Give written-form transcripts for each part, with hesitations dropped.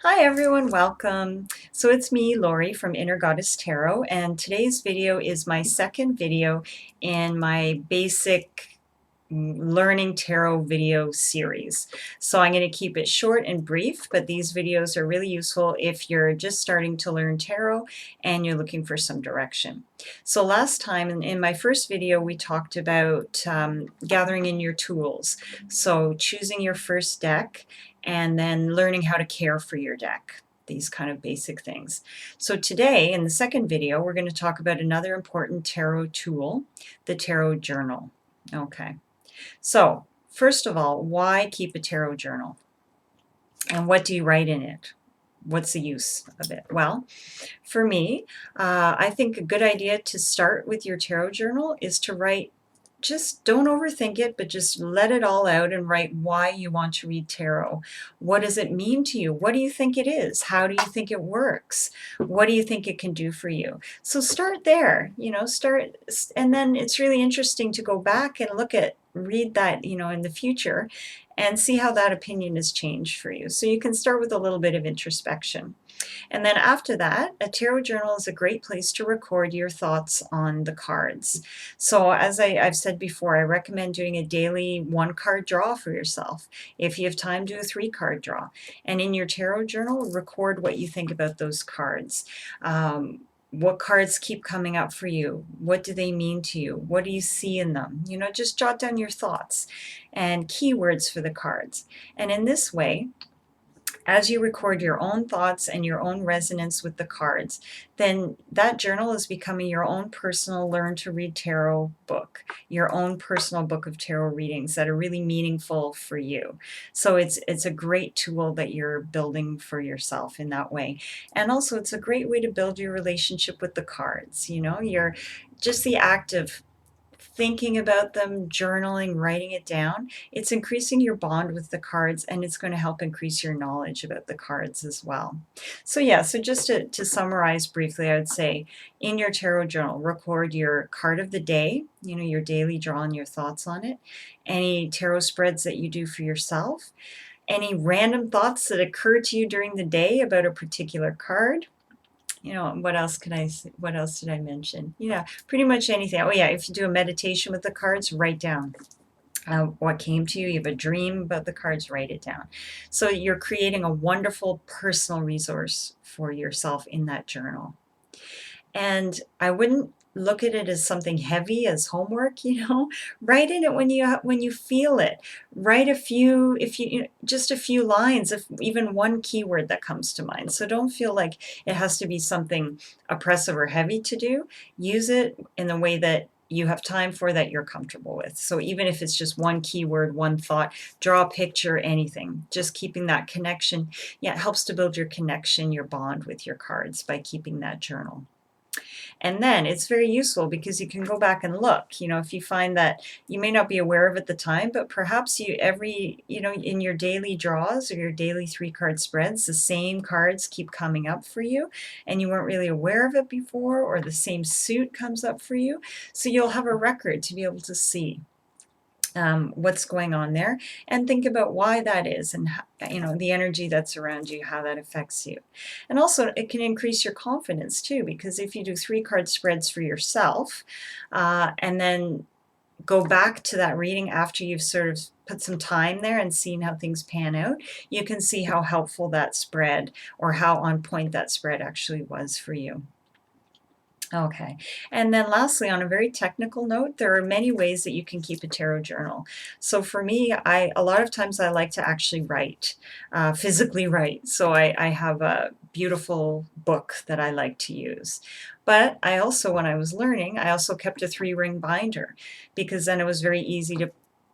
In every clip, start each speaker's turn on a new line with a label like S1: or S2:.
S1: Hi everyone, welcome. So it's me, Lori from Inner Goddess Tarot, and today's video is my second video in my basic learning tarot video series. So I'm going to keep it short and brief, but these videos are really useful if you're just starting to learn tarot and you're looking for some direction. So last time in my first video we talked about gathering in your tools. So choosing your first deck and then learning how to care for your deck. These kind of basic things. So today, in the second video, we're going to talk about another important tarot tool, the tarot journal. Okay, so first of all, why keep a tarot journal? And what do you write in it? What's the use of it? Well, for me, I think a good idea to start with your tarot journal is to write, just don't overthink it, but just let it all out and write why you want to read tarot. What does it mean to you? What do you think it is? How do you think it works? What do you think it can do for you? So start there, and then it's really interesting to go back and read that, in the future and see how that opinion has changed for you. So you can start with a little bit of introspection. And then after that, a tarot journal is a great place to record your thoughts on the cards. So as I've said before, I recommend doing a daily 1-card draw for yourself. If you have time, do a 3-card draw. And in your tarot journal, record what you think about those cards. What cards keep coming up for you? What do they mean to you? What do you see in them? Just jot down your thoughts and keywords for the cards. And in this way, as you record your own thoughts and your own resonance with the cards, then that journal is becoming your own personal Learn to Read Tarot book, your own personal book of tarot readings that are really meaningful for you. So it's a great tool that you're building for yourself in that way. And also it's a great way to build your relationship with the cards. You're just the act of thinking about them, journaling, writing it down, it's increasing your bond with the cards and it's going to help increase your knowledge about the cards as well. So yeah, so just to summarize briefly, I would say in your tarot journal, record your card of the day, your daily draw and your thoughts on it, any tarot spreads that you do for yourself, any random thoughts that occur to you during the day about a particular card. What else did I mention? Yeah, pretty much anything. Oh yeah, if you do a meditation with the cards, write down what came to you. You have a dream about the cards, write it down. So you're creating a wonderful personal resource for yourself in that journal. And I wouldn't look at it as something heavy as homework. Write in it when you feel it. Write a few, if just a few lines, if even one keyword that comes to mind. So don't feel like it has to be something oppressive or heavy to do. Use it in the way that you have time for, that you're comfortable with. So even if it's just one keyword, one thought, draw a picture, anything, just keeping that connection. Yeah, it helps to build your connection, your bond with your cards by keeping that journal. And then it's very useful because you can go back and look, if you find that you may not be aware of at the time, but perhaps in your daily draws or your daily 3-card spreads, the same cards keep coming up for you and you weren't really aware of it before, or the same suit comes up for you. So you'll have a record to be able to see what's going on there, and think about why that is, and the energy that's around you, how that affects you. And also it can increase your confidence too, because if you do 3-card spreads for yourself and then go back to that reading after you've sort of put some time there and seen how things pan out, you can see how helpful that spread or how on point that spread actually was for you. Okay, and then lastly, on a very technical note, there are many ways that you can keep a tarot journal. So for me, a lot of times I like to actually write, physically write. So I have a beautiful book that I like to use. But I also, when I was learning, I also kept a 3-ring binder, because then it was very easy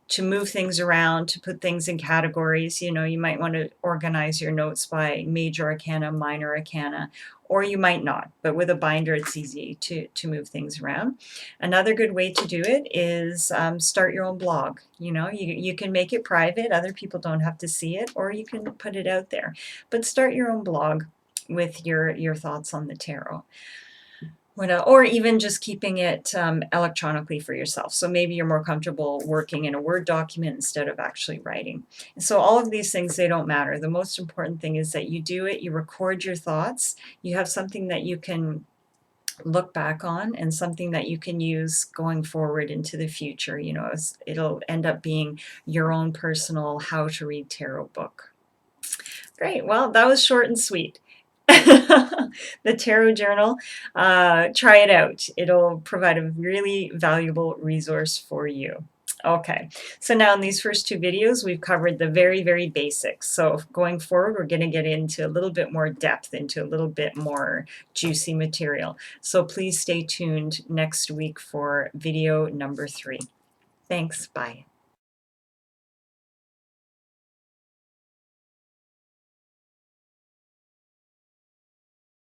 S1: to move things around, to put things in categories. You might want to organize your notes by major arcana, minor arcana, or you might not. But with a binder, it's easy to move things around. Another good way to do it is start your own blog. You can make it private. Other people don't have to see it, or you can put it out there. But start your own blog with your thoughts on the tarot. or even just keeping it electronically for yourself. So maybe you're more comfortable working in a Word document instead of actually writing. So all of these things, they don't matter. The most important thing is that you do it, you record your thoughts, you have something that you can look back on and something that you can use going forward into the future. You know, it'll end up being your own personal how to read tarot book. Great. Well, that was short and sweet. The Tarot Journal. Try it out. It'll provide a really valuable resource for you. Okay, so now in these first two videos, we've covered the very, very basics. So going forward, we're going to get into a little bit more depth, into a little bit more juicy material. So please stay tuned next week for video number 3. Thanks. Bye.